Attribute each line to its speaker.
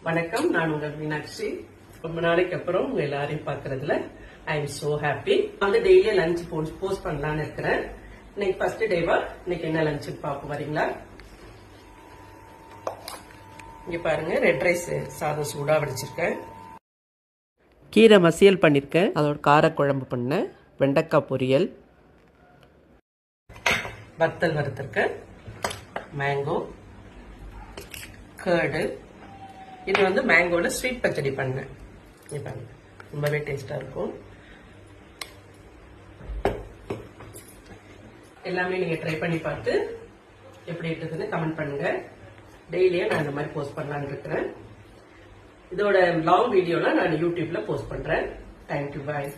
Speaker 1: வணக்கம், நான் உங்கள் மீனாட்சி. ரொம்ப நாளைக்கு அப்புறம் உங்க எல்லாரையும் பாக்குறதுல ஐ எம் சோ ஹாப்பி. வந்து டெய்லியும் லஞ்ச் போஸ்ட் பண்ணலான்னு இருக்கிறேன். இன்னைக்கு ஃபர்ஸ்ட் டேவா, இன்னைக்கு என்ன லஞ்ச் பார்ப்போம் வரீங்களா? இங்க பாருங்க, ரெட் ரைஸ் சாதம் சூடா வடிச்சிருக்கேன். கீரை மசியல் பண்ணிருக்கேன். அதோட காரக்குழம்பு பண்ணேன். வெண்டைக்காய் பொரியல், வத்தல் வறுத்திருக்கேன், மேங்கோ, கேர்டு. இது வந்து மேங்கோல ஸ்வீட் பச்சடி பண்ணேன். ரொம்பவே டேஸ்டா இருக்கும். எல்லாமே நீங்க ட்ரை பண்ணி பார்த்து எப்படி இருக்குதுன்னு கமெண்ட் பண்ணுங்க. டெய்லியும் நான் இந்த மாதிரி போஸ்ட் பண்ணலான்னு இருக்கிறேன். இதோட லாங் வீடியோலாம் நான் யூடியூப்ல போஸ்ட் பண்றேன். தேங்க்யூ, பாய்.